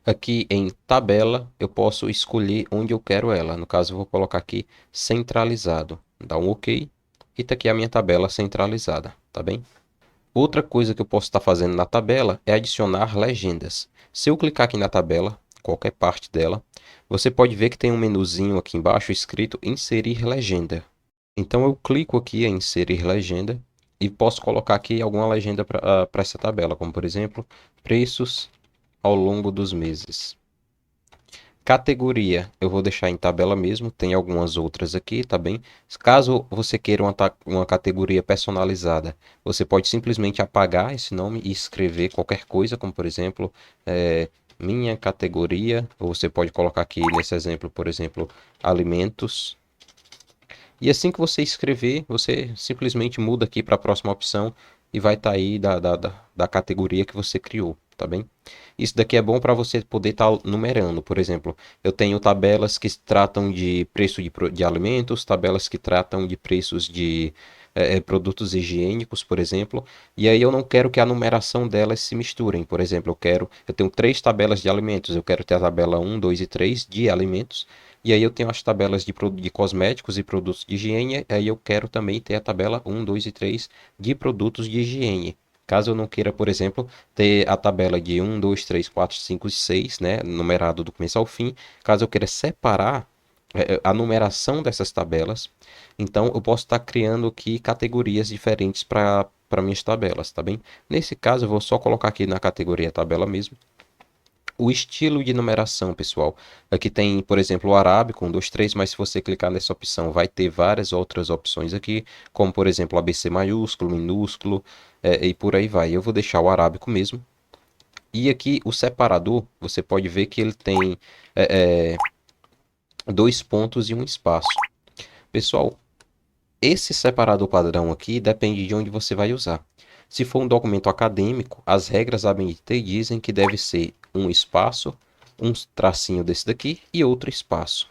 Aqui em tabela eu posso escolher onde eu quero ela. No caso eu vou colocar aqui centralizado. Dá um OK. E está aqui a minha tabela centralizada, tá bem? Outra coisa que eu posso estar fazendo na tabela é adicionar legendas. Se eu clicar aqui na tabela, qualquer parte dela, você pode ver que tem um menuzinho aqui embaixo escrito inserir legenda. Então eu clico aqui em inserir legenda e posso colocar aqui alguma legenda para essa tabela, como por exemplo, preços ao longo dos meses. Categoria, eu vou deixar em tabela mesmo, tem algumas outras aqui, tá bem? Caso você queira uma categoria personalizada, você pode simplesmente apagar esse nome e escrever qualquer coisa, como por exemplo, minha categoria, ou você pode colocar aqui nesse exemplo, por exemplo, alimentos. E assim que você escrever, você simplesmente muda aqui para a próxima opção e vai estar aí da categoria que você criou, tá bem? Isso daqui é bom para você poder estar numerando. Por exemplo, eu tenho tabelas que tratam de preço de alimentos, tabelas que tratam de preços de produtos higiênicos, por exemplo. E aí eu não quero que a numeração delas se misturem. Por exemplo, eu tenho três tabelas de alimentos. Eu quero ter a tabela um, 2 e 3 de alimentos. E aí eu tenho as tabelas de cosméticos e produtos de higiene. Aí eu quero também ter a tabela um, 2 e 3 de produtos de higiene. Caso eu não queira, por exemplo, ter a tabela de um, 2, 3, 4, 5 e 6, né, numerado do começo ao fim. Caso eu queira separar a numeração dessas tabelas, então eu posso estar criando aqui categorias diferentes para minhas tabelas, tá bem? Nesse caso, eu vou só colocar aqui na categoria tabela mesmo. O estilo de numeração, pessoal. Aqui tem, por exemplo, o arábico, 1, 2, 3, mas se você clicar nessa opção, vai ter várias outras opções aqui, como, por exemplo, ABC maiúsculo, minúsculo, e por aí vai. Eu vou deixar o arábico mesmo. E aqui o separador, você pode ver que ele tem dois pontos e um espaço. Pessoal, esse separador padrão aqui depende de onde você vai usar. Se for um documento acadêmico, as regras da ABNT dizem que deve ser um espaço, um tracinho desse daqui e outro espaço.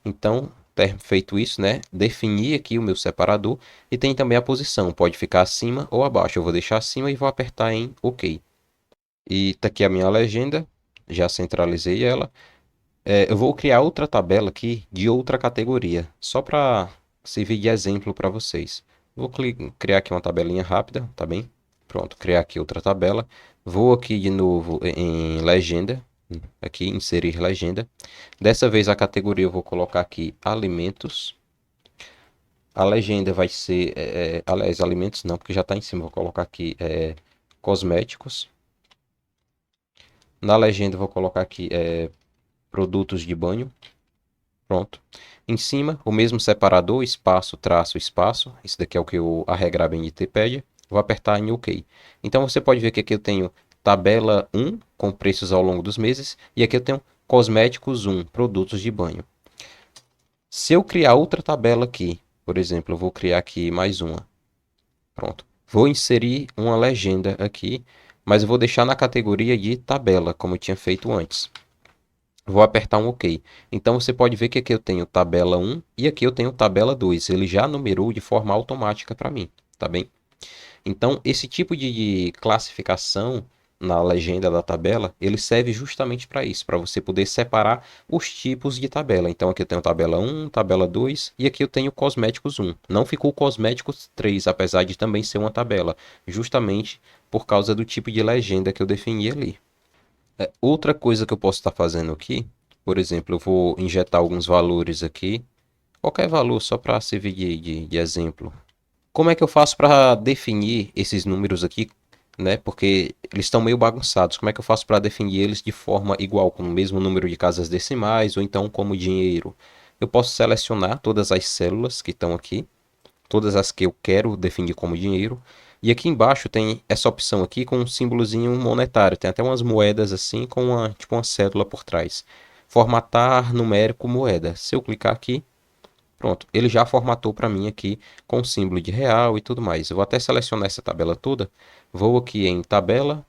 Então, ter feito isso, né, definir aqui o meu separador e tem também a posição, pode ficar acima ou abaixo. Eu vou deixar acima e vou apertar em OK. E tá aqui a minha legenda, já centralizei ela. Eu vou criar outra tabela aqui de outra categoria, só para servir de exemplo para vocês. Vou criar aqui uma tabelinha rápida, tá bem? Pronto, criar aqui outra tabela. Vou aqui de novo em legenda, aqui inserir legenda. Dessa vez a categoria eu vou colocar aqui alimentos. A legenda vai ser, aliás, alimentos não, porque já está em cima. Vou colocar aqui cosméticos. Na legenda eu vou colocar aqui produtos de banho. Pronto. Em cima, o mesmo separador, espaço, traço, espaço. Isso daqui é o que a regra ABNT pede. Vou apertar em OK. Então você pode ver que aqui eu tenho tabela 1, com preços ao longo dos meses. E aqui eu tenho cosméticos 1, produtos de banho. Se eu criar outra tabela aqui, por exemplo, eu vou criar aqui mais uma. Pronto. Vou inserir uma legenda aqui, mas eu vou deixar na categoria de tabela, como eu tinha feito antes. Vou apertar um OK. Então você pode ver que aqui eu tenho tabela 1 e aqui eu tenho tabela 2. Ele já numerou de forma automática para mim, tá bem? Então esse tipo de classificação na legenda da tabela, ele serve justamente para isso, para você poder separar os tipos de tabela. Então aqui eu tenho tabela 1, tabela 2 e aqui eu tenho cosméticos 1. Não ficou cosméticos 3, apesar de também ser uma tabela, justamente por causa do tipo de legenda que eu defini ali. Outra coisa que eu posso estar fazendo aqui, por exemplo, eu vou injetar alguns valores aqui, qualquer valor só para servir de exemplo. Como é que eu faço para definir esses números aqui, né? Porque eles estão meio bagunçados. Como é que eu faço para definir eles de forma igual, com o mesmo número de casas decimais ou então como dinheiro? Eu posso selecionar todas as células que estão aqui, todas as que eu quero definir como dinheiro. E aqui embaixo tem essa opção aqui com um símbolozinho monetário. Tem até umas moedas assim com tipo uma cédula por trás. Formatar numérico moeda. Se eu clicar aqui, pronto, ele já formatou para mim aqui com o símbolo de real e tudo mais. Eu vou até selecionar essa tabela toda. Vou aqui em tabela,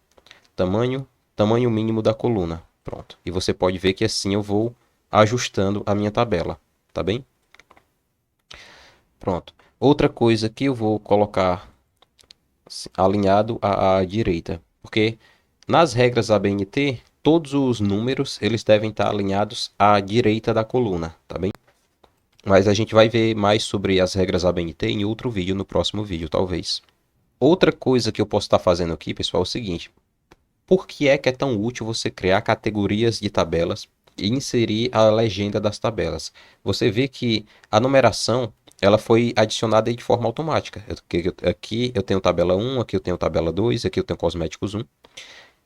tamanho, tamanho mínimo da coluna. Pronto. E você pode ver que assim eu vou ajustando a minha tabela, tá bem? Pronto. Outra coisa que eu vou colocar alinhado à direita, porque nas regras ABNT, todos os números eles devem estar alinhados à direita da coluna, tá bem? Mas a gente vai ver mais sobre as regras ABNT em outro vídeo, no próximo vídeo, talvez. Outra coisa que eu posso estar fazendo aqui, pessoal, é o seguinte. Por que é tão útil você criar categorias de tabelas e inserir a legenda das tabelas? Você vê que a numeração ela foi adicionada de forma automática. Aqui eu tenho tabela 1, aqui eu tenho tabela 2, aqui eu tenho cosméticos 1.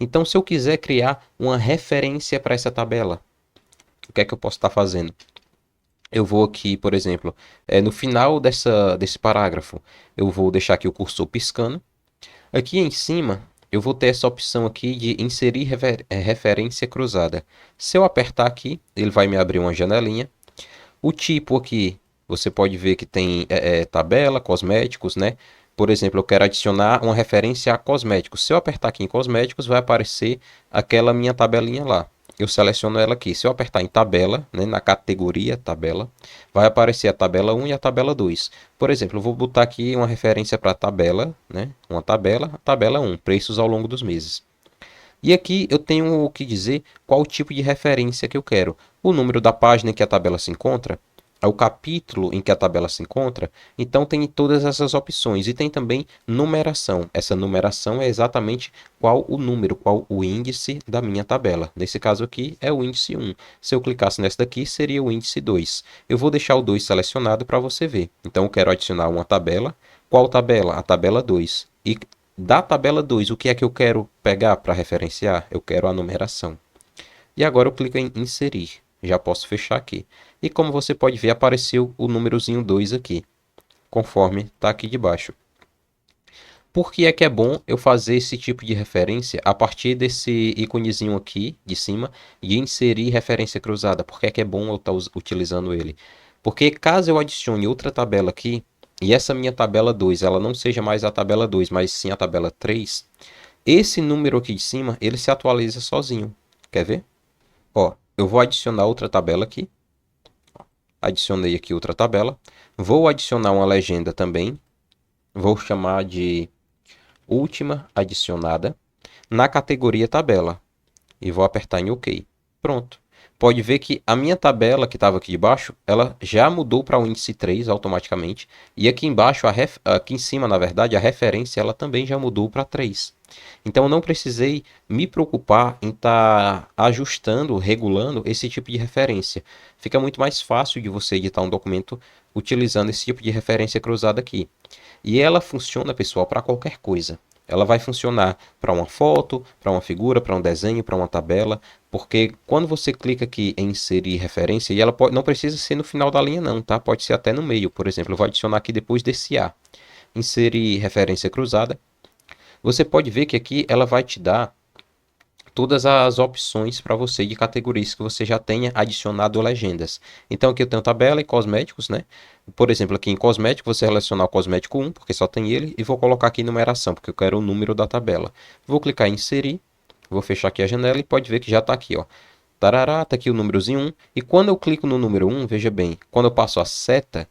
Então, se eu quiser criar uma referência para essa tabela, o que é que eu posso estar fazendo? Eu vou aqui, por exemplo, no final desse parágrafo, eu vou deixar aqui o cursor piscando. Aqui em cima, eu vou ter essa opção aqui de inserir referência cruzada. Se eu apertar aqui, ele vai me abrir uma janelinha. O tipo aqui, você pode ver que tem tabela, cosméticos, né? Por exemplo, eu quero adicionar uma referência a cosméticos. Se eu apertar aqui em cosméticos, vai aparecer aquela minha tabelinha lá. Eu seleciono ela aqui. Se eu apertar em tabela, né, na categoria tabela, vai aparecer a tabela 1 e a tabela 2. Por exemplo, eu vou botar aqui uma referência para a tabela, né? Uma tabela 1, preços ao longo dos meses. E aqui eu tenho que dizer qual o tipo de referência que eu quero. O número da página em que a tabela se encontra, o capítulo em que a tabela se encontra. Então tem todas essas opções. E tem também numeração. Essa numeração é exatamente qual o número, qual o índice da minha tabela. Nesse caso aqui é o índice 1. Se eu clicasse nessa daqui, seria o índice 2. Eu vou deixar o 2 selecionado para você ver. Então eu quero adicionar uma tabela. Qual tabela? A tabela 2. E da tabela 2, o que é que eu quero pegar para referenciar? Eu quero a numeração. E agora eu clico em inserir. Já posso fechar aqui. E como você pode ver, apareceu o númerozinho 2 aqui, conforme está aqui de baixo. Por que é bom eu fazer esse tipo de referência a partir desse íconezinho aqui de cima e inserir referência cruzada? Por que é bom eu estar utilizando ele? Porque caso eu adicione outra tabela aqui, e essa minha tabela 2 ela não seja mais a tabela 2, mas sim a tabela 3, esse número aqui de cima, ele se atualiza sozinho. Quer ver? Ó, eu vou adicionar outra tabela aqui. Adicionei aqui outra tabela. Vou adicionar uma legenda também. Vou chamar de última adicionada na categoria tabela. E vou apertar em OK. Pronto. Pode ver que a minha tabela que estava aqui de baixo, ela já mudou para o índice 3 automaticamente. E aqui embaixo, aqui em cima, na verdade, a referência ela também já mudou para 3. Então eu não precisei me preocupar em estar ajustando, regulando esse tipo de referência. Fica muito mais fácil de você editar um documento utilizando esse tipo de referência cruzada aqui. E ela funciona, pessoal, para qualquer coisa. Ela vai funcionar para uma foto, para uma figura, para um desenho, para uma tabela, porque quando você clica aqui em inserir referência, e ela não precisa ser no final da linha não, tá? Pode ser até no meio, por exemplo, eu vou adicionar aqui depois desse A. Inserir referência cruzada. Você pode ver que aqui ela vai te dar todas as opções para você de categorias que você já tenha adicionado legendas. Então aqui eu tenho tabela e cosméticos, né? Por exemplo, aqui em cosmético, você selecionar o cosmético 1, porque só tem ele, e vou colocar aqui numeração, porque eu quero o número da tabela. Vou clicar em inserir, vou fechar aqui a janela e pode ver que já está aqui, ó. Tarará, tá aqui o númerozinho 1. E quando eu clico no número 1, veja bem, quando eu passo a seta,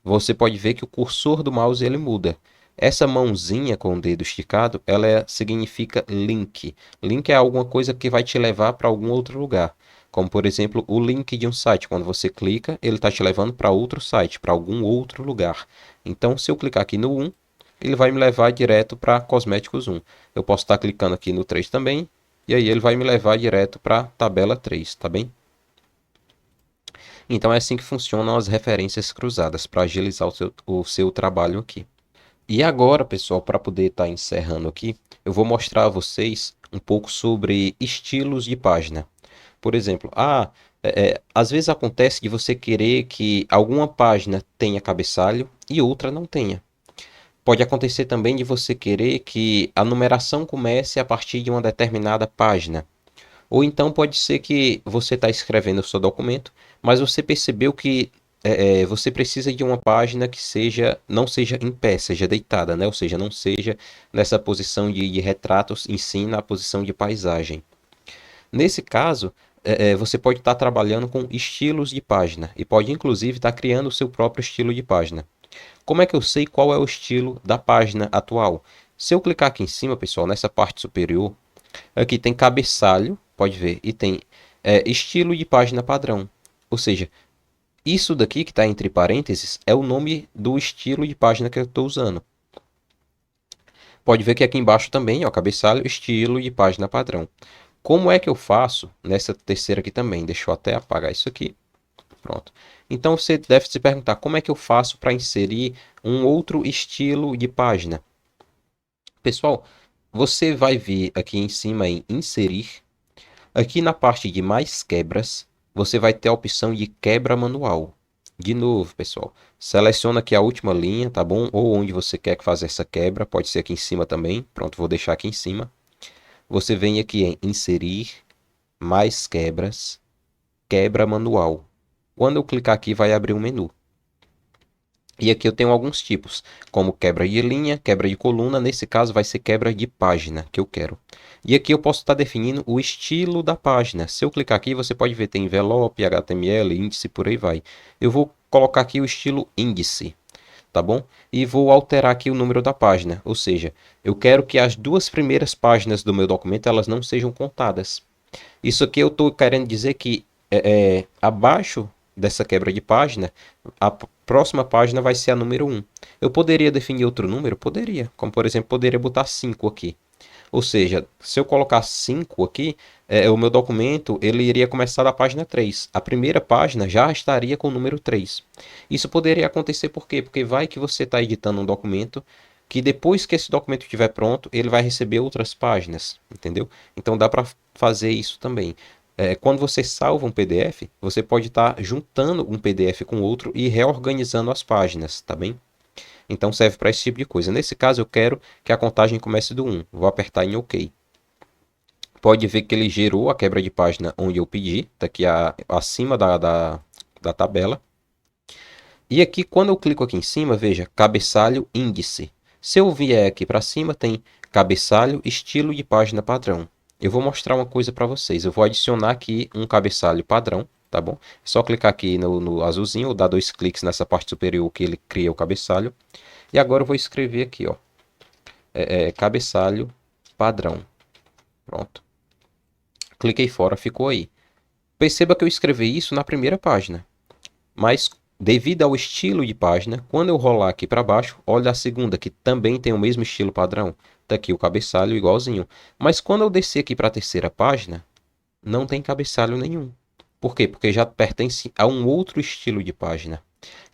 você pode ver que o cursor do mouse ele muda. Essa mãozinha com o dedo esticado, significa link. Link é alguma coisa que vai te levar para algum outro lugar. Como, por exemplo, o link de um site. Quando você clica, ele está te levando para outro site, para algum outro lugar. Então, se eu clicar aqui no 1, ele vai me levar direto para Cosméticos 1. Eu posso estar clicando aqui no 3 também, e aí ele vai me levar direto para a tabela 3, tá bem? Então é assim que funcionam as referências cruzadas, para agilizar o seu trabalho aqui. E agora, pessoal, para poder estar encerrando aqui, eu vou mostrar a vocês um pouco sobre estilos de página. Por exemplo, às vezes acontece de você querer que alguma página tenha cabeçalho e outra não tenha. Pode acontecer também de você querer que a numeração comece a partir de uma determinada página. Ou então pode ser que você está escrevendo o seu documento, mas você percebeu que você precisa de uma página que não seja em pé, seja deitada, né? Ou seja, não seja nessa posição de retratos, em si na posição de paisagem. Nesse caso, você pode estar trabalhando com estilos de página e pode inclusive estar criando o seu próprio estilo de página. Como é que eu sei qual é o estilo da página atual? Se eu clicar aqui em cima, pessoal, nessa parte superior, aqui tem cabeçalho, pode ver, e tem estilo de página padrão. Ou seja, isso daqui que está entre parênteses é o nome do estilo de página que eu estou usando. Pode ver que aqui embaixo também, ó, cabeçalho, estilo de página padrão. Como é que eu faço nessa terceira aqui também? Deixa eu até apagar isso aqui. Pronto. Então você deve se perguntar como é que eu faço para inserir um outro estilo de página. Pessoal, você vai vir aqui em cima em inserir. Aqui na parte de mais quebras, você vai ter a opção de quebra manual. De novo, pessoal, seleciona aqui a última linha, tá bom? Ou onde você quer fazer essa quebra, pode ser aqui em cima também. Pronto, vou deixar aqui em cima. você vem aqui em inserir, mais quebras, quebra manual. Quando eu clicar aqui, vai abrir um menu. E aqui eu tenho alguns tipos, como quebra de linha, quebra de coluna, nesse caso vai ser quebra de página que eu quero. E aqui eu posso estar definindo o estilo da página. Se eu clicar aqui, você pode ver, tem envelope, HTML, índice, por aí vai. Eu vou colocar aqui o estilo índice, tá bom? E vou alterar aqui o número da página, ou seja, eu quero que as duas primeiras páginas do meu documento elas não sejam contadas. Isso aqui eu estou querendo dizer que abaixo dessa quebra de página, a próxima página vai ser a número 1. Eu poderia definir outro número? Poderia. Como, por exemplo, poderia botar 5 aqui. Ou seja, se eu colocar 5 aqui, o meu documento ele iria começar da página 3. A primeira página já estaria com o número 3. Isso poderia acontecer por quê? Porque vai que você está editando um documento que depois que esse documento estiver pronto, ele vai receber outras páginas, entendeu? Então dá para fazer isso também. Quando você salva um PDF, você pode estar juntando um PDF com outro e reorganizando as páginas, tá bem? Então serve para esse tipo de coisa. Nesse caso, eu quero que a contagem comece do 1. Vou apertar em OK. Pode ver que ele gerou a quebra de página onde eu pedi, tá aqui acima da tabela. E aqui, quando eu clico aqui em cima, veja, cabeçalho índice. Se eu vier aqui para cima, tem cabeçalho estilo de página padrão. Eu vou mostrar uma coisa para vocês. Eu vou adicionar aqui um cabeçalho padrão, tá bom? É só clicar aqui no azulzinho, ou dar 2 cliques nessa parte superior que ele cria o cabeçalho. E agora eu vou escrever aqui, ó, cabeçalho padrão. Pronto. Cliquei fora, ficou aí. Perceba que eu escrevi isso na primeira página. Mas devido ao estilo de página, quando eu rolar aqui para baixo, olha a segunda, que também tem o mesmo estilo padrão. Tá aqui o cabeçalho igualzinho. Mas quando eu descer aqui para a terceira página, não tem cabeçalho nenhum. Por quê? Porque já pertence a um outro estilo de página.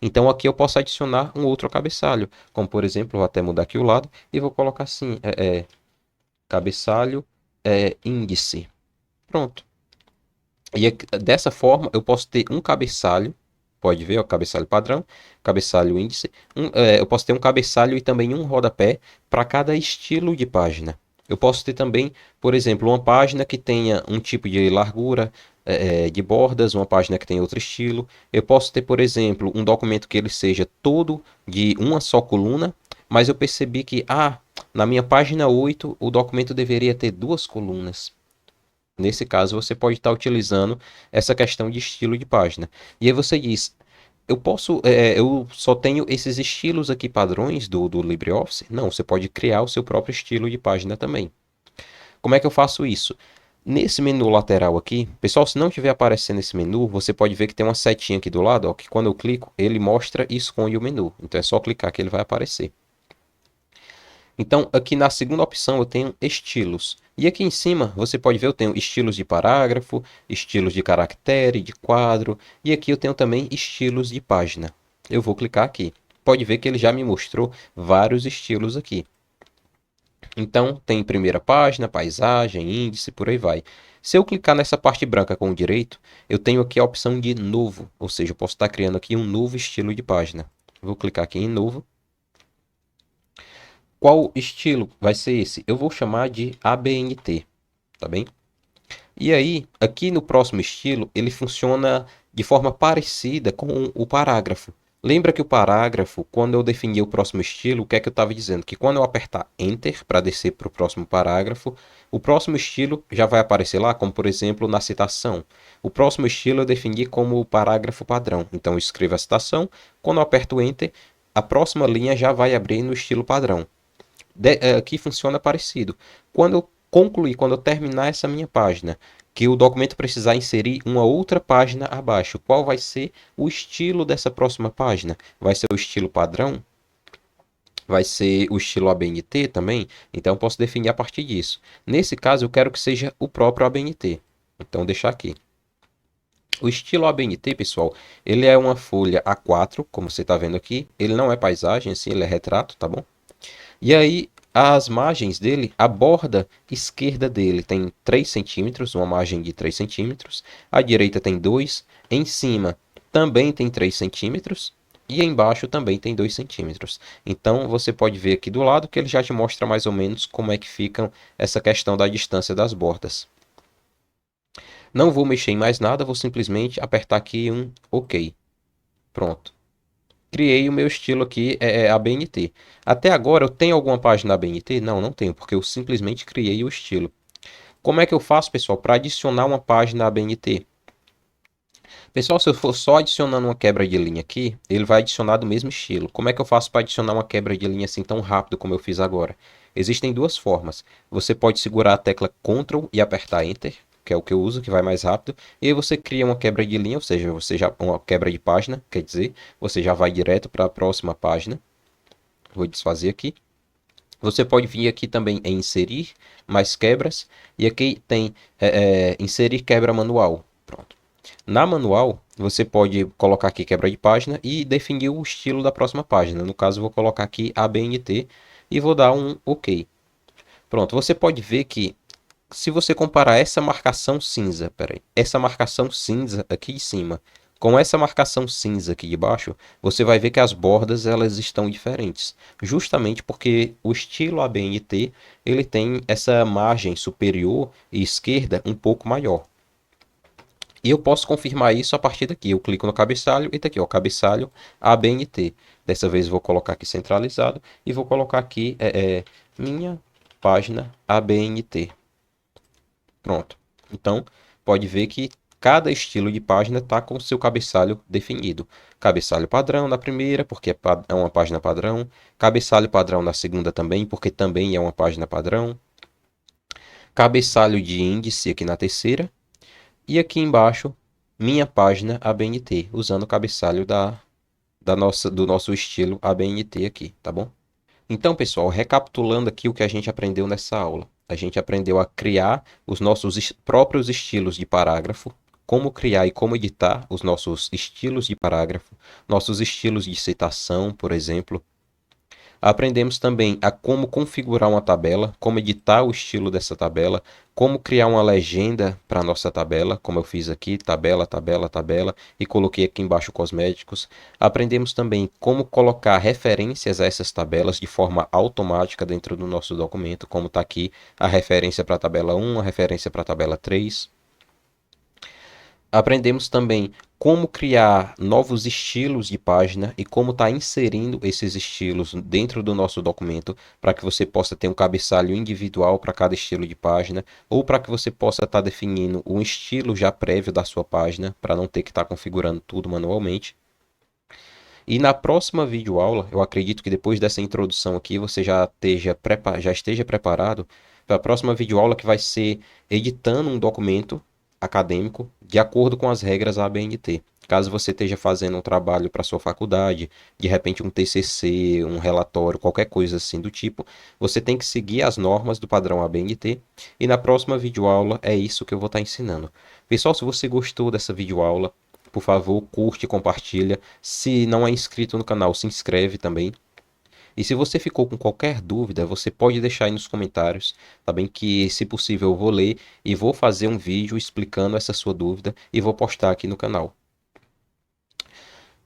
Então aqui eu posso adicionar um outro cabeçalho. Como por exemplo, vou até mudar aqui o lado e vou colocar assim, cabeçalho índice. Pronto. E dessa forma eu posso ter um cabeçalho. Pode ver, o cabeçalho padrão, cabeçalho índice. Eu posso ter um cabeçalho e também um rodapé para cada estilo de página. Eu posso ter também, por exemplo, uma página que tenha um tipo de largura de bordas, uma página que tenha outro estilo. Eu posso ter, por exemplo, um documento que ele seja todo de uma só coluna, mas eu percebi que, na minha página 8, o documento deveria ter duas colunas. Nesse caso, você pode estar utilizando essa questão de estilo de página. E aí você diz, eu só tenho esses estilos aqui padrões do LibreOffice? Não, você pode criar o seu próprio estilo de página também. Como é que eu faço isso? Nesse menu lateral aqui, pessoal, se não estiver aparecendo esse menu, você pode ver que tem uma setinha aqui do lado, ó, que quando eu clico, ele mostra e esconde o menu. Então é só clicar que ele vai aparecer. Então, aqui na segunda opção eu tenho estilos. E aqui em cima, você pode ver, eu tenho estilos de parágrafo, estilos de caractere, de quadro. E aqui eu tenho também estilos de página. Eu vou clicar aqui. Pode ver que ele já me mostrou vários estilos aqui. Então, tem primeira página, paisagem, índice, por aí vai. Se eu clicar nessa parte branca com o direito, eu tenho aqui a opção de novo. Ou seja, eu posso estar criando aqui um novo estilo de página. Vou clicar aqui em novo. Qual estilo vai ser esse? Eu vou chamar de ABNT, tá bem? E aí, aqui no próximo estilo, ele funciona de forma parecida com o parágrafo. Lembra que o parágrafo, quando eu defini o próximo estilo, o que é que eu estava dizendo? Que quando eu apertar Enter para descer para o próximo parágrafo, o próximo estilo já vai aparecer lá, como por exemplo na citação. O próximo estilo eu defini como o parágrafo padrão. Então eu escrevo a citação, quando eu aperto Enter, a próxima linha já vai abrir no estilo padrão. Aqui funciona parecido. Quando eu concluir, quando eu terminar essa minha página, que o documento precisar inserir uma outra página abaixo, qual vai ser o estilo dessa próxima página? Vai ser o estilo padrão? Vai ser o estilo ABNT também? Então eu posso definir a partir disso. Nesse caso, eu quero que seja o próprio ABNT. Então, deixar aqui. O estilo ABNT, pessoal, ele é uma folha A4, como você está vendo aqui. Ele não é paisagem, assim, ele é retrato, tá bom? E aí, as margens dele, a borda esquerda dele tem 3 centímetros, uma margem de 3 centímetros. A direita tem 2. Em cima também tem 3 centímetros. E embaixo também tem 2 centímetros. Então você pode ver aqui do lado que ele já te mostra mais ou menos como é que fica essa questão da distância das bordas. Não vou mexer em mais nada, vou simplesmente apertar aqui um OK. Pronto. Criei o meu estilo aqui, ABNT. Até agora eu tenho alguma página ABNT? Não, não tenho, porque eu simplesmente criei o estilo. Como é que eu faço, pessoal, para adicionar uma página ABNT? Pessoal, se eu for só adicionando uma quebra de linha aqui, ele vai adicionar do mesmo estilo. Como é que eu faço para adicionar uma quebra de linha assim tão rápido como eu fiz agora? Existem duas formas. Você pode segurar a tecla Ctrl e apertar Enter, que é o que eu uso, que vai mais rápido. E aí você cria uma quebra de linha, ou seja, você já uma quebra de página, quer dizer, você já vai direto para a próxima página. Vou desfazer aqui. Você pode vir aqui também em inserir mais quebras. E aqui tem inserir quebra manual. Pronto. Na manual, você pode colocar aqui quebra de página e definir o estilo da próxima página. No caso, eu vou colocar aqui ABNT e vou dar um OK. Pronto, você pode ver que se você comparar essa marcação cinza, peraí, essa marcação cinza aqui de cima com essa marcação cinza aqui de baixo, você vai ver que as bordas elas estão diferentes, justamente porque o estilo ABNT ele tem essa margem superior e esquerda um pouco maior. E eu posso confirmar isso a partir daqui. Eu clico no cabeçalho e tá aqui, ó, cabeçalho ABNT. Dessa vez eu vou colocar aqui centralizado e vou colocar aqui minha página ABNT. Pronto. Então, pode ver que cada estilo de página está com o seu cabeçalho definido. Cabeçalho padrão na primeira, porque é uma página padrão. Cabeçalho padrão na segunda também, porque também é uma página padrão. Cabeçalho de índice aqui na terceira. E aqui embaixo, minha página ABNT, usando o cabeçalho do nosso estilo ABNT aqui, tá bom? Então, pessoal, recapitulando aqui o que a gente aprendeu nessa aula. A gente aprendeu a criar os nossos próprios estilos de parágrafo, como criar e como editar os nossos estilos de parágrafo, nossos estilos de citação, por exemplo. Aprendemos também a como configurar uma tabela, como editar o estilo dessa tabela, como criar uma legenda para a nossa tabela, como eu fiz aqui, tabela, tabela, tabela, e coloquei aqui embaixo cosméticos. Aprendemos também como colocar referências a essas tabelas de forma automática dentro do nosso documento, como está aqui a referência para a tabela 1, a referência para a tabela 3. Aprendemos também como criar novos estilos de página e como estar inserindo esses estilos dentro do nosso documento para que você possa ter um cabeçalho individual para cada estilo de página ou para que você possa estar definindo um estilo já prévio da sua página para não ter que estar configurando tudo manualmente. E na próxima videoaula, eu acredito que depois dessa introdução aqui você já esteja preparado para a próxima videoaula que vai ser editando um documento acadêmico de acordo com as regras ABNT. Caso você esteja fazendo um trabalho para sua faculdade, de repente um TCC, um relatório, qualquer coisa assim do tipo, você tem que seguir as normas do padrão ABNT. E na próxima videoaula é isso que eu vou estar ensinando. Pessoal, se você gostou dessa videoaula, por favor, curte e compartilha. Se não é inscrito no canal, se inscreve também. E se você ficou com qualquer dúvida, você pode deixar aí nos comentários, tá bem? Que, se possível, eu vou ler e vou fazer um vídeo explicando essa sua dúvida e vou postar aqui no canal.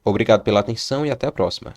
Obrigado pela atenção e até a próxima.